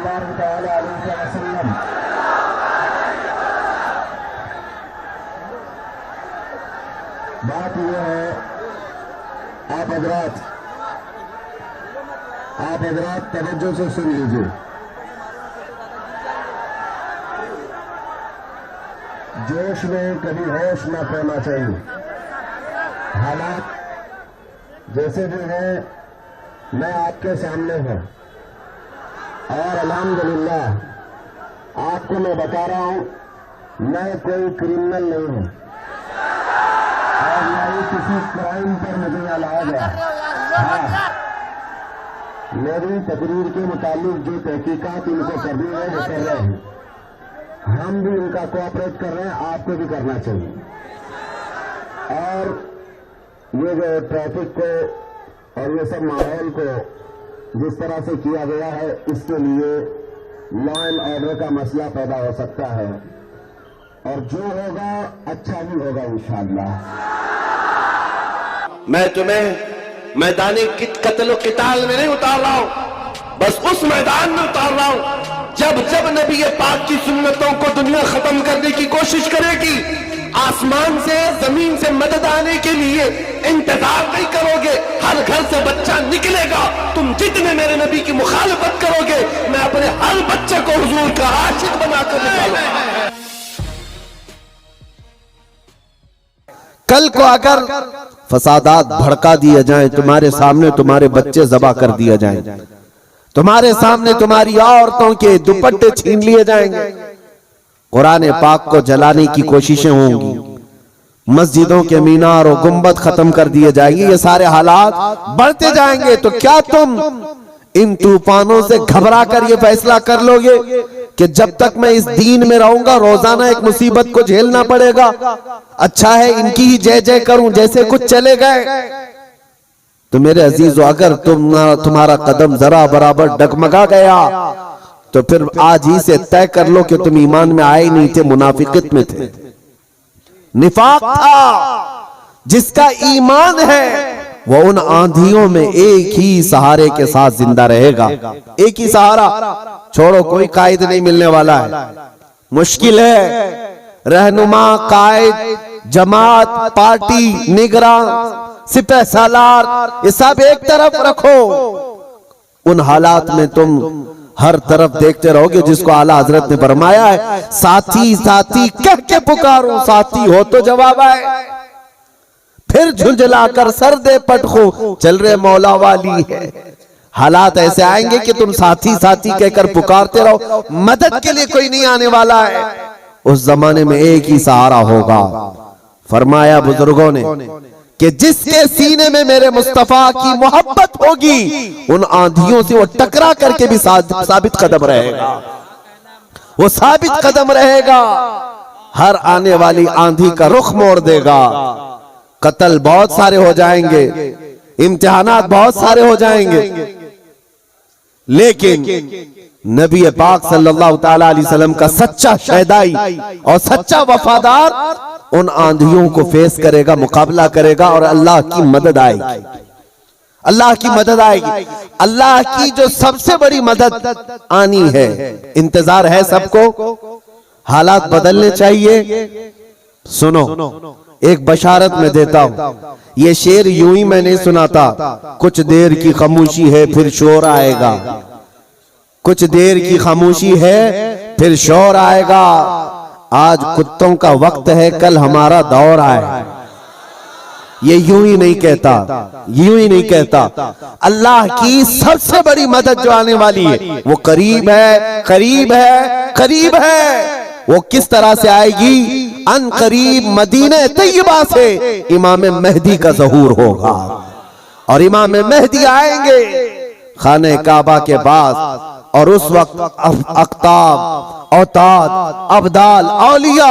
सल्लल्लाहु तआला अलैहि वसल्लम। बात यह है, आप हजरात तवज्जो से सुन लीजिए। जोश में कभी होश न खोना चाहिए। हालात जैसे भी हैं, मैं आपके सामने हूं और अल्हम्दुलिल्लाह आपको मैं बता रहा हूं, मैं कोई क्रिमिनल नहीं हूं और न ही किसी क्राइम पर मुझे यहाँ लाया गया। हाँ, मेरी तकरीर के मुताबिक जो तहकीकात इनको करनी है वो कर रहे हैं, हम भी इनका कोऑपरेट कर रहे हैं, आपको भी करना चाहिए। और ये जो ट्रैफिक को और ये सब माहौल को जिस तरह से किया गया है, इसके लिए लॉ एंड ऑर्डर का मसला पैदा हो सकता है और जो होगा अच्छा ही होगा इंशाअल्लाह। मैं तुम्हें मैदानी कत्ल किताल में नहीं उतार रहा हूं, बस उस मैदान में उतार रहा हूं जब जब नबी पाक की सुन्नतों को दुनिया खत्म करने की कोशिश करेगी, आसमान से जमीन से मदद आने के लिए इंतजार नहीं करोगे। हर घर से बच्चा निकलेगा, तुम जितने मेरे नबी की मुखालफत करोगे, मैं अपने हर बच्चे को हुजूर का आशिक बनाकर निकालूंगा। कल को अगर फसादात भड़का दिए जाएं, तुम्हारे सामने तुम्हारे बच्चे ज़बा कर दिए जाएं, तुम्हारे सामने तुम्हारी औरतों के दुपट्टे छीन लिए जाएंगे, कुरान पाक को जलाने की कोशिशें होंगी, मस्जिदों के मीनार और गुंबद खत्म कर दिए जाएंगे, ये सारे हालात बढ़ते जाएंगे, तो क्या तुम इन तूफानों से घबरा कर ये फैसला कर लोगे कि जब तक मैं इस दीन में रहूंगा रोजाना एक मुसीबत को झेलना पड़ेगा, अच्छा है इनकी ही जय जय करूं जैसे कुछ चले गए? तो मेरे अजीजों, अगर तुम्हारा कदम जरा बराबर डगमगा गया तो फिर आज ही से तय कर लो कि तुम ईमान में आए नहीं थे, मुनाफिकत में थे, निफाक था। जिसका ईमान है वो उन आंधियों में एक ही सहारे के साथ जिंदा रहेगा। एक ही सहारा, छोड़ो, कोई कायद नहीं मिलने वाला है, मुश्किल है। रहनुमा, कायद, जमात, पार्टी, निगरान, सिपह सालार, ये सब एक तरफ रखो। उन हालात में तुम हर तरफ देखते रहोगे जिसको आला हजरत ने फरमाया है, साथी साथी कह के पुकारो, साथी हो तो जवाब आए। फिर झुंझलाकर सर दे पटखो, चल रहे मौला वाली है। हालात ऐसे आएंगे कि तुम साथी साथी कहकर पुकारते रहो, मदद के लिए कोई नहीं आने वाला है। उस जमाने में एक ही सहारा होगा। फरमाया बुजुर्गों ने कि जिसके सीने में मेरे मुस्तफा की मोहब्बत होगी, उन आंधियों से वो टकरा करके भी साबित कदम रहेगा, वो साबित कदम रहेगा। हर आने वाली आंधी का रुख मोड़ देगा। कत्ल बहुत सारे हो जाएंगे, इम्तिहानात बहुत सारे हो जाएंगे, लेकिन नबी पाक सल्लल्लाहु तआला अलैहि वसल्लम का सच्चा शहदाई और सच्चा वफादार उन आंधियों को फेस करेगा, मुकाबला करेगा और अल्लाह की मदद आएगी। अल्लाह की मदद आएगी। अल्लाह की जो सबसे बड़ी मदद आनी है, इंतजार है सबको। हालात बदलने चाहिए। सुनो, एक बशारत में देता हूं, ये शेर यूं ही मैं नहीं सुनाता। कुछ देर की खामोशी है फिर शोर आएगा, कुछ देर की खामोशी है फिर शोर आएगा। आज कुत्तों का वक्त है, कल हमारा दौर आए। ये यूं ही नहीं कहता, यूं ही नहीं कहता। अल्लाह की सबसे बड़ी मदद जो आने वाली है वो करीब है, करीब है, करीब है। वो किस तरह से आएगी? अन करीब मदीने तैयबा से इमाम मेहदी का ज़हूर होगा और इमाम मेहदी आएंगे खाने काबा के पास, और उस वक्त अख्ताब, औताद, अब्दाल, औलिया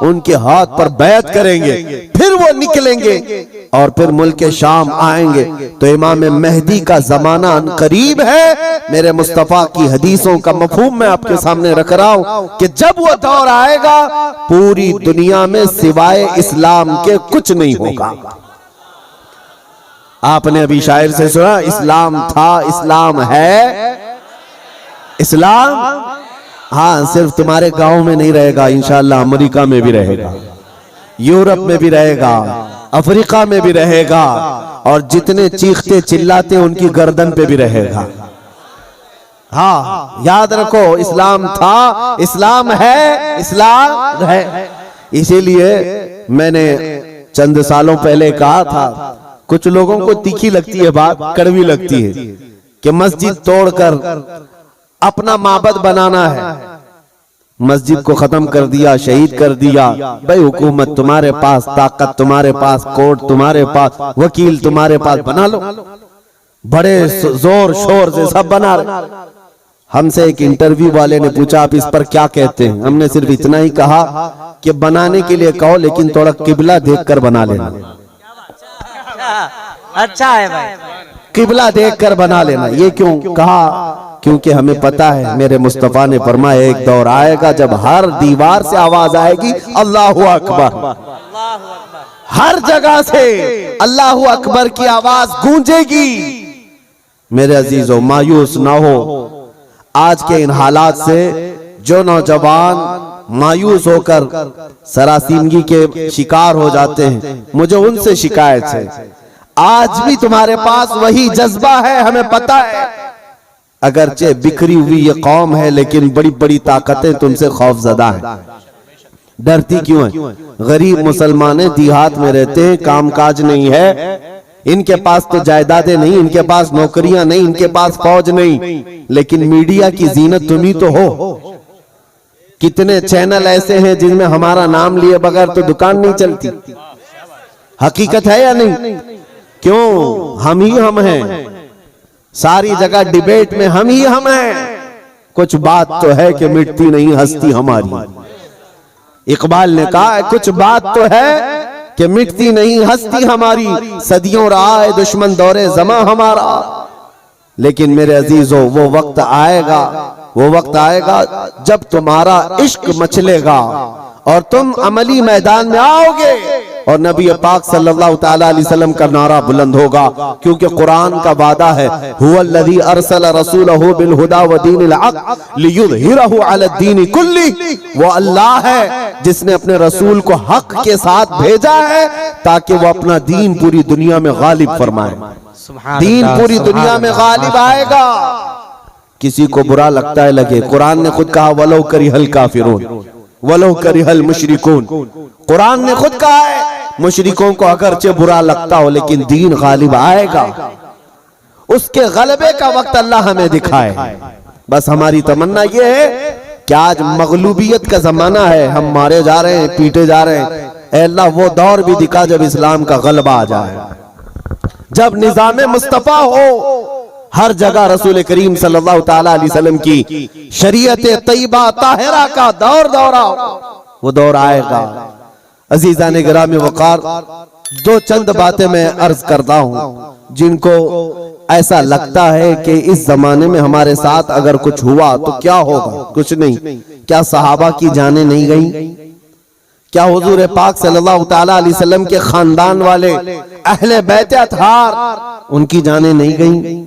उनके हाथ पर बैत करेंगे, फिर वो निकलेंगे और फिर मुल्क शाम आएंगे। तो इमाम मेहदी का जमाना करीब है। मेरे मुस्तफा की हदीसों का मफहूम मैं आपके सामने रख रहा हूं कि जब वो दौर आएगा पूरी दुनिया में सिवाय इस्लाम के कुछ नहीं होगा। आपने अभी शायर से सुना, इस्लाम था, इस्लाम है, इस्लाम हाँ सिर्फ तुम्हारे गांव में नहीं रहेगा, इंशाअल्लाह अमेरिका में भी रहेगा, यूरोप में भी रहेगा, अफ्रीका में भी रहेगा, और जितने चीखते चिल्लाते उनकी गर्दन पे भी रहेगा। हाँ याद रखो, इस्लाम था, इस्लाम है, इस्लाम है। इसीलिए मैंने चंद सालों पहले कहा था, कुछ लोगों को तीखी लगती है बात, कड़वी लगती है कि मस्जिद तोड़कर अपना माबद बनाना है, मस्जिद को खत्म कर दिया, शहीद कर दिया। भाई हुकूमत तुम्हारे पास, ताकत तुम्हारे पास, कोर्ट तुम्हारे पास, वकील तुम्हारे पास, बना लो, बड़े जोर शोर से सब बना रहे। हमसे एक इंटरव्यू वाले ने पूछा आप इस पर क्या कहते हैं? हमने सिर्फ इतना ही कहा कि बनाने के लिए कहो लेकिन थोड़ा किबला देखकर बना लेना। अच्छा है भाई, किबला देखकर बना लेना। ये क्यों कहा? क्योंकि हमें पता है मेरे मुस्तफा ने फरमाया एक दौर आएगा जब हर दीवार से आवाज आएगी अल्लाहु अकबर, हर जगह से अल्लाहु अकबर की आवाज गूंजेगी। मेरे अजीजों मायूस ना हो आज के इन हालात से। जो नौजवान मायूस होकर सरासीमगी के शिकार हो जाते हैं, मुझे उनसे शिकायत है, आज भी तुम्हारे पास वही जज्बा है, हमें पता है। अगरचे बिखरी हुई ये कौम है लेकिन बड़ी बड़ी ताकतें तुमसे खौफजदा हैं। डरती क्यों है? गरीब मुसलमान देहात में रहते हैं, कामकाज नहीं है, इनके पास तो जायदादें नहीं, इनके पास नौकरियां नहीं, इनके पास फौज नहीं, लेकिन मीडिया की जीनत तुम ही तो हो। कितने चैनल ऐसे हैं जिनमें हमारा नाम लिए बगैर तो दुकान नहीं चलती। हकीकत है या नहीं? क्यों? हम ही हम हैं, सारी जगह डिबेट में हम ही हम हैं। कुछ बात तो है कि मिटती नहीं हस्ती हमारी। इकबाल ने कहा है कुछ बात तो है कि मिटती नहीं हस्ती हमारी, सदियों रहा है दुश्मन दौरे जमा हमारा। लेकिन मेरे अजीजों वो वक्त आएगा, वो वक्त आएगा जब तुम्हारा इश्क मचलेगा और तुम अमली मैदान में आओगे और नबी पाक सल्लल्लाहु तआला अलैहि वसल्लम का नारा बुलंद होगा। क्योंकि कुरान का वादा है हुवल्लज़ी अरसल रसूलहु बिल हुदा व दीनिल हक़ लियुज़हिरहु अला दीन कुल्ली। वो अल्लाह है जिसने अपने रसूल को हक के साथ भेजा है ताकि वो अपना दीन पूरी दुनिया में गालिब फरमाए। दीन पूरी दुनिया में गालिब आएगा। किसी को बुरा लगता है लगे, कुरान ने खुद कहा वलो करिहल काफिरून वलो करिहल मुशरिकून। कुरान ने खुद कहा है मुशरिकों को अगरचे बुरा लगता हो लेकिन दीन गालिब आएगा। उसके गलबे का वक्त अल्लाह हमें दिखाए। बस हमारी तमन्ना यह है कि आज मगलूबियत का जमाना है, हम मारे जा रहे हैं, पीटे जा रहे हैं। ऐ अल्लाह वो दौर भी दिखा जब इस्लाम का गलबा आ जाए, जब निजाम मुस्तफा हो, हर जगह रसूल करीम सल्लल्लाहु तआला अलैहि वसल्लम की शरीयत तैयबा ताहिरा का दौर दौरा, वो दौर आएगा। अजीजा ने गिरामी वकार, दो चंद बातें मैं अर्ज करता हूं जिनको ऐसा लगता है कि इस जमाने में हमारे साथ अगर कुछ हुआ तो क्या होगा। कुछ नहीं, क्या सहाबा की जानें नहीं गई? क्या हुजूर पाक सल्लल्लाहु तआला अलैहि वसल्लम के खानदान वाले अहले बैत अतहार उनकी जानें नहीं गई?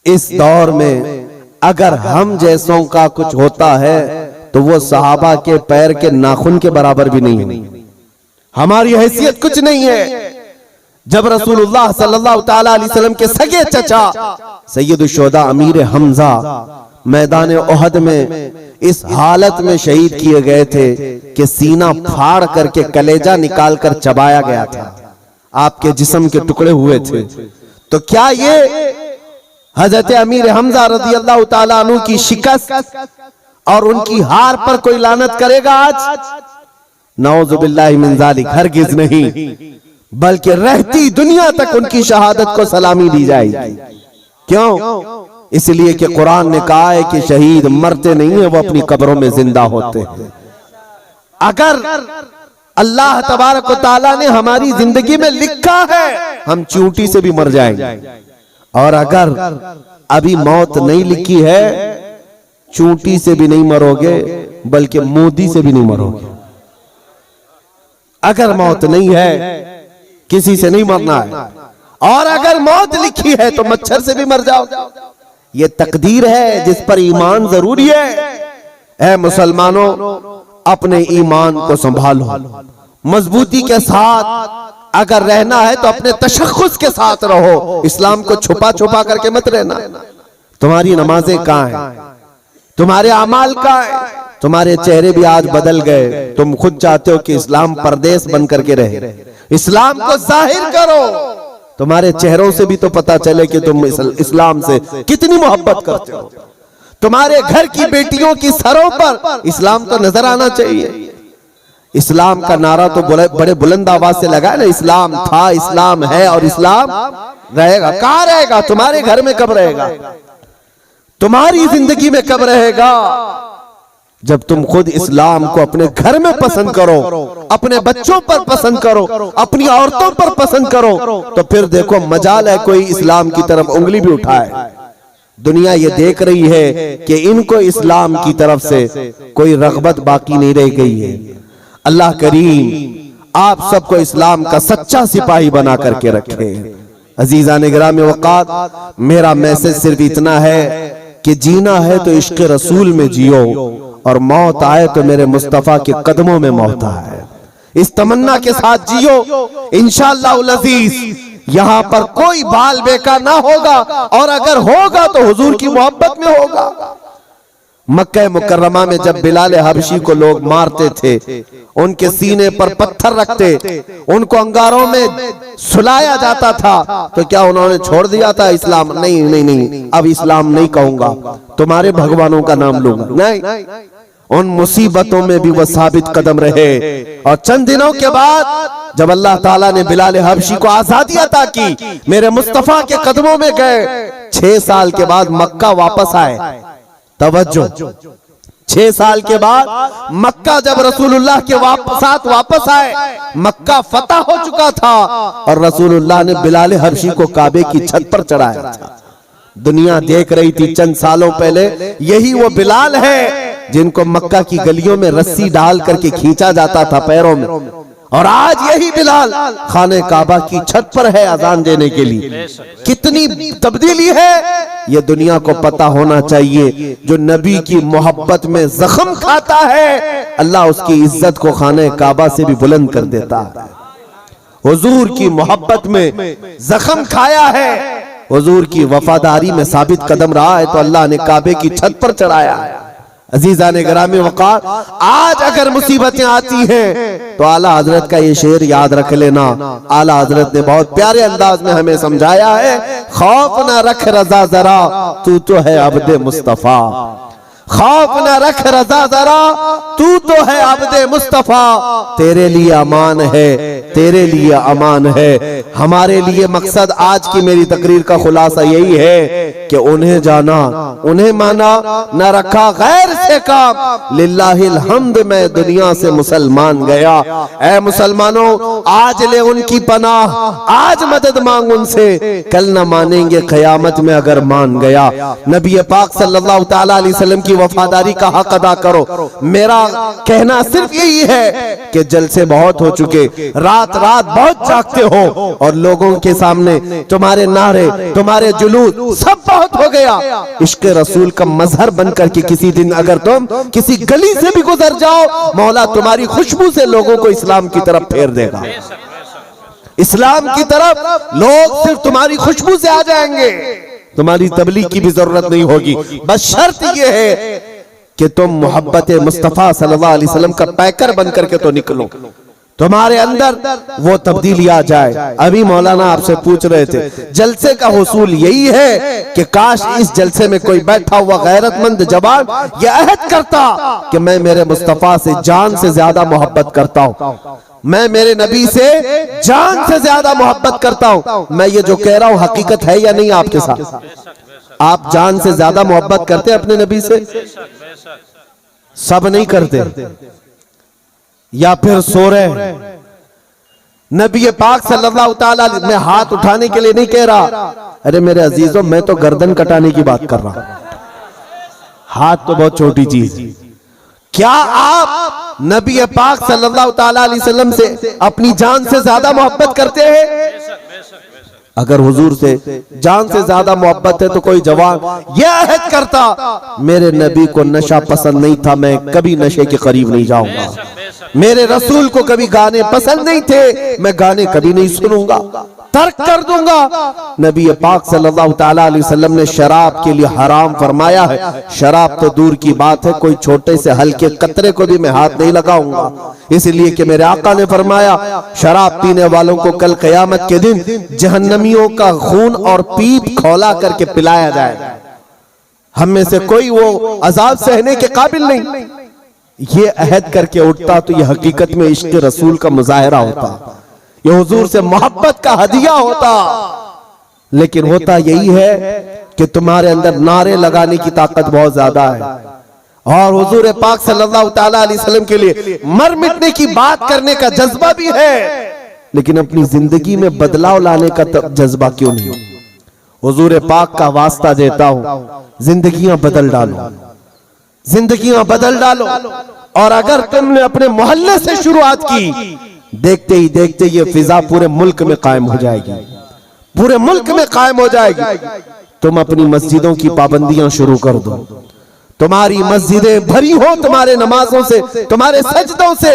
इस दौर में अगर हम जैसों का कुछ होता है तो वो सहाबा के पैर के नाखून के बराबर भी नहीं है। हमारी हैसियत कुछ नहीं है। जब रसूलुल्लाह सल्लल्लाहु तआला अलैहि वसल्लम के सगे चचा सैयदुश शुहदा अमीर हमजा मैदान ओहद में इस हालत में शहीद किए गए थे कि सीना फाड़ करके कलेजा निकाल कर चबाया गया था, आपके जिस्म के टुकड़े हुए थे, तो क्या ये हजरत अमीर हमजा रज़ी अल्लाह ताला अन्हु की शिकस्त और उनकी हार पर कोई लानत करेगा आज? नऊज़ु बिल्लाहि मिन ज़ालिक, हरगिज़ नहीं, बल्कि रहती दुनिया तक उनकी शहादत को सलामी दी जाएगी। क्यों? इसलिए कि कुरान ने कहा है कि शहीद मरते नहीं है, वो अपनी कब्रों में जिंदा होते हैं। अगर अल्लाह तबारक व तआला ने हमारी जिंदगी में लिखा है हम चूंटी से भी मर जाएंगे, और अगर अभी मौत नहीं लिखी है, चूंटी से भी नहीं मरोगे बल्कि मोदी से भी नहीं मरोगे। अगर मौत नहीं है किसी से नहीं मरना है, और अगर मौत लिखी है तो मच्छर से भी मर जाओ। ये तकदीर है जिस पर ईमान जरूरी है। ऐ मुसलमानों, अपने ईमान को संभालो, मजबूती के साथ अगर रहना है तो अपने तशख्खुस के साथ रहो, इस्लाम को छुपा छुपा करके मत रहना। तुम्हारी नमाजें कहाँ हैं? तुम्हारे अमाल कहाँ हैं? तुम्हारे चेहरे भी आज बदल गए। तुम खुद चाहते हो कि इस्लाम परदेश बन करके रहे। इस्लाम को जाहिर करो, तुम्हारे चेहरों से भी तो पता चले कि तुम इस्लाम से कितनी मोहब्बत करते हो। तुम्हारे घर की बेटियों की सरों पर इस्लाम तो नजर आना चाहिए। इस्लाम का नारा तो बड़े बुलंद आवाज से लगा ना, इस्लाम था, इस्लाम है और इस्लाम रहेगा। कहाँ रहेगा? तुम्हारे घर में कब रहेगा? तुम्हारी जिंदगी में कब रहेगा? जब तुम खुद इस्लाम को अपने घर में पसंद करो, अपने बच्चों पर पसंद करो, अपनी औरतों पर पसंद करो, तो फिर देखो मजाल है कोई इस्लाम की तरफ उंगली भी उठाए। दुनिया ये देख रही है कि इनको इस्लाम की तरफ से कोई रगबत बाकी नहीं रह गई है। अल्लाह करीम आप सबको इस्लाम का सच्चा सिपाही बना करके रखे। अजीज़ान गिरामी वक़ात, मेरा मैसेज सिर्फ इतना है कि जीना है तो इश्क़ रसूल में जियो, और मौत आए तो मेरे मुस्तफा के कदमों में मौत आए। इस तमन्ना के साथ जियो, इंशाअल्लाह अज़ीज यहां पर कोई बाल बेकार ना होगा, और अगर होगा तो हुजूर की मोहब्बत में होगा। मक्का मुकर्रमा में जब बिलाल हबशी को लोग मारते थे, उनके सीने पर पत्थर रखते, उनको अंगारों में सुलाया जाता था, तो क्या उन्होंने छोड़ दिया था इस्लाम? नहीं नहीं नहीं, अब इस्लाम नहीं कहूंगा, तुम्हारे भगवानों का नाम लूंगा। नहीं, उन मुसीबतों में भी वो साबित कदम रहे। और चंद दिनों के बाद जब अल्लाह ताला ने बिलाल हबशी को आजादी अता की, मेरे मुस्तफा के कदमों में गए, 6 साल के बाद मक्का वापस आए। तवज्जो, 6 साल के बाद मक्का जब रसूलुल्लाह के साथ वापस आए, मक्का फतह हो चुका था और रसूलुल्लाह ने बिलाल हबशी को काबे की छत पर चढ़ाया था। दुनिया देख रही थी चंद सालों पहले, यही वो बिलाल है जिनको मक्का की गलियों में रस्सी डाल करके खींचा जाता था पैरों में, और आज यही बिलाल खाने काबा की छत पर है अजान देने के लिए। कितनी तब्दीली है ये दुनिया को पता होना चाहिए। जो नबी की मोहब्बत में जख्म खाता है, अल्लाह उसकी इज्जत को खाने काबा से भी बुलंद कर देता है। हुजूर की मोहब्बत में जख्म खाया है, हुजूर की वफादारी में साबित कदम रहा है, तो अल्लाह ने काबे की छत पर चढ़ाया है। अजीज़ान गिरामी वक़ार, आज अगर मुसीबतें आती हैं तो आला हजरत का ये शेर याद रख लेना। आला हजरत ने बहुत प्यारे अंदाज में हमें समझाया है, खौफ न रख रजा जरा, तू तो है अब्दे मुस्तफा। खौफ न रख रजा जरा, तू तो है अब्दे मुस्तफा। तेरे लिए अमान है, तेरे लिए अमान है। हमारे लिए मकसद आज की मेरी तकरीर का खुलासा यही है कि उन्हें जाना, उन्हें माना, न रखा गैर से काम। लिल्लाहिल हम्द, मैं दुनिया से मुसलमान गया। ऐ मुसलमानों, आज ले उनकी पनाह, आज मदद मांग उनसे, कल न मानेंगे क़यामत में अगर मान गया। नबी पाक सल्लल्लाहु तआला अलैहि वसल्लम की वफादारी का हक अदा करो। मेरा कहना सिर्फ यही है कि जलसे बहुत हो चुके, रात रात बहुत जागते हो, और लोगों के सामने तुम्हारे नारे, तुम्हारे जुलूस सब बहुत हो गया। इश्क रसूल का मजहर बनकर के किसी दिन अगर तुम किसी गली से भी गुजर जाओ, मौला तुम्हारी खुशबू से लोगों को इस्लाम की तरफ फेर देगा। इस्लाम की तरफ लोग सिर्फ तुम्हारी खुशबू से आ जाएंगे, तुम्हारी तबलीग की भी जरूरत नहीं होगी। बस शर्त यह है कि तुम मोहब्बत मुस्तफा सल्लल्लाहु अलैहि वसल्लम का पैकर बनकर के तो निकलो, तुम्हारे अंदर वो तब्दीली आ जाए। अभी मौलाना आपसे पूछ रहे थे, जलसे का हुसूल यही है कि काश इस जलसे में कोई बैठा हुआ गैरतमंद जवान ये अहद करता कि मैं मेरे मुस्तफा से जान से ज्यादा मोहब्बत करता हूँ, मैं मेरे नबी से जान से ज्यादा मोहब्बत करता हूँ। मैं ये जो कह रहा हूँ हकीकत है या नहीं आपके साथ? आप जान से ज्यादा मोहब्बत करते अपने नबी से? सब नहीं करते, या फिर सो रहे। नबी पाक सल्लल्लाहु तआला, मैं हाथ उठाने के लिए नहीं कह रहा, अरे मेरे अजीजों मैं तो गर्दन कटाने की बात कर रहा हूं। हाथ तो बहुत छोटी चीज। क्या आप नबी पाक सल्लल्लाहु तआला अलैहि वसल्लम से अपनी जान से ज्यादा मोहब्बत करते हैं? अगर हुजूर से जान से ज्यादा मोहब्बत है तो कोई जवान यह अहद करता, मेरे नबी को नशा पसंद नहीं था, मैं कभी नशे के करीब नहीं जाऊंगा। मेरे रसूल को कभी गाने पसंद नहीं थे, मैं गाने कभी नहीं सुनूंगा, तर्क कर दूंगा। नबी पाक सल्लल्लाहु ताला अलैहि वसल्लम ने शराब के लिए हराम फरमाया है। शराब तो दूर की बात है, कोई छोटे से हल्के कतरे को भी मैं हाथ नहीं लगाऊंगा, इसलिए कि मेरे आका ने फरमाया शराब पीने वालों को कल क़यामत के दिन जहन्नमियों का खून और पीप खौला करके पिलाया जाएगा। हम में से कोई वो अजाब सहने के काबिल नहीं। ये अहद करके उठता तो ये हकीकत में इश्क रसूल का मुजाहिरा होता, ये हुजूर से मोहब्बत का हदिया होता। लेकिन होता यही है कि तुम्हारे अंदर नारे लगाने की ताकत बहुत ज्यादा है और हुजूर पाक सल्लल्लाहु ताला अलैहि वसल्लम के लिए मर मिटने की बात करने का जज्बा भी है, लेकिन अपनी जिंदगी में बदलाव लाने का जज्बा क्यों नहीं? हुजूर पाक का वास्ता देता हूं, जिंदगियां बदल डालो, जिंदगियां बदल डालो। और अगर तुमने अपने मोहल्ले से शुरुआत की, देखते ही देखते ये फिजा पूरे मुल्क में कायम हो जाएगी, पूरे मुल्क में कायम हो जाएगी। तुम अपनी मस्जिदों की पाबंदियां शुरू कर दो, तुम्हारी मस्जिदें भरी हो तुम्हारे नमाजों से, तुम्हारे सजदों से।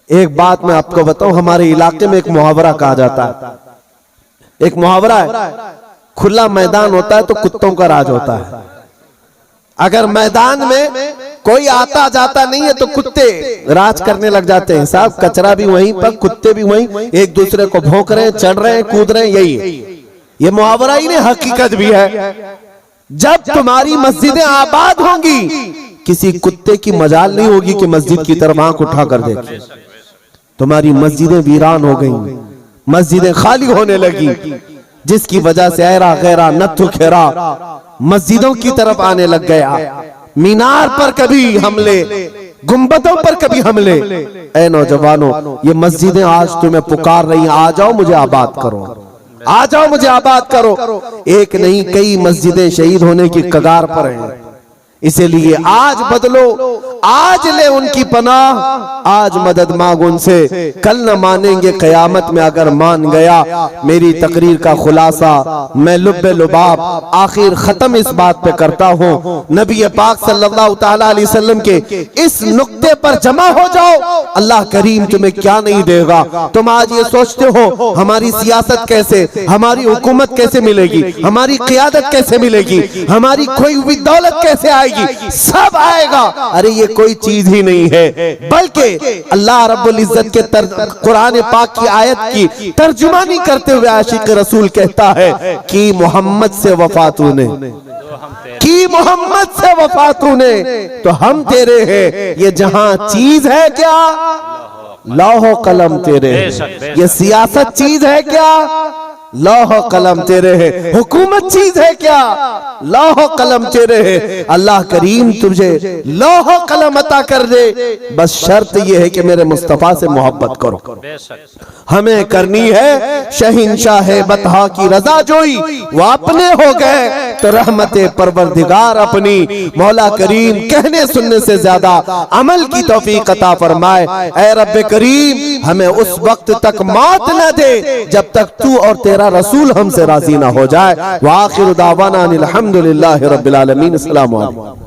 एक बात मैं आपको बताऊं, हमारे इलाके में एक मुहावरा कहा जाता है, एक मुहावरा है, खुला मैदान होता है तो कुत्तों का राज होता है। अगर मैदान में कोई आता जाता नहीं है तो कुत्ते राज करने लग जाते हैं। साहब कचरा भी वहीं पर, कुत्ते भी वहीं, एक दूसरे को भौंक रहे हैं, चढ़ रहे हैं, कूद रहे हैं। यही है, ये मुहावरा ही नहीं, हकीकत भी है। जब तुम्हारी मस्जिदें आबाद होंगी, किसी कुत्ते की मजाल नहीं होगी कि मस्जिद की तरफ आंख उठा कर देखे। तुम्हारी मस्जिदें वीरान हो गई, मस्जिदें खाली होने लगी, जिसकी वजह से ऐरा गैरा नत्थु खेरा मस्जिदों की तरफ आने लग गया। मीनार पर कभी हमले, गुंबदों पर कभी हमले। ऐ नौजवानों, ये मस्जिदें आज तुम्हें पुकार रही हैं, आ जाओ मुझे आबाद करो, आ जाओ मुझे आबाद करो। एक नहीं कई मस्जिदें शहीद होने की कगार पर हैं। इसीलिए आज बदलो, आज ले उनकी पनाह, आज मदद मांग उनसे, कल न मानेंगे कयामत में अगर मान गया। मेरी तकरीर का खुलासा मैं लुब्बे लुबाब आखिर खत्म इस बात पे करता हूँ, नबी पाक सल्लल्लाहु ताला अलैहि वसल्लम के इस नुक्ते पर जमा हो जाओ। अल्लाह करीम तुम्हें क्या नहीं देगा। तुम आज ये सोचते हो हमारी सियासत कैसे, हमारी हुकूमत कैसे मिलेगी, हमारी क़ियादत कैसे मिलेगी, हमारी खोई हुई दौलत कैसे आएगी? सब आएगा। अरे ये कोई चीज ही नहीं है, बल्कि अल्लाह रब्बुल इज्जत के कुरान पाक की आयत की तर्जुमानी करते हुए आशिक रसूल कहता है कि मोहम्मद से वफा तूने, कि मोहम्मद से वफा तूने तो हम तेरे हैं। ये जहां चीज है क्या, लौह कलम तेरे है। ये सियासत चीज है क्या, लौह कलम तेरे है। हुकूमत चीज है क्या, लौह कलम तेरे है। अल्लाह करीम तुझे लौह कलम अता कर दे, बस शर्त यह है कि मेरे मुस्तफा से मोहब्बत करो। हमें करनी है शहंशाह बतहा की रजा जोई, वो अपने हो गए तो रहमते परवरदिगार अपनी। मौला करीम कहने सुनने से ज्यादा अमल की तौफीक अता फरमाए। ऐ रब्बे करीम हमें उस वक्त तक मौत न दे जब तक तू और तेरा रसूल हमसे राजी ना हो जाए। व आखिर दावाना अनिल हम्दुलिल्लाहि रब्बिल आलमीन। अस्सलामु अलैकुम।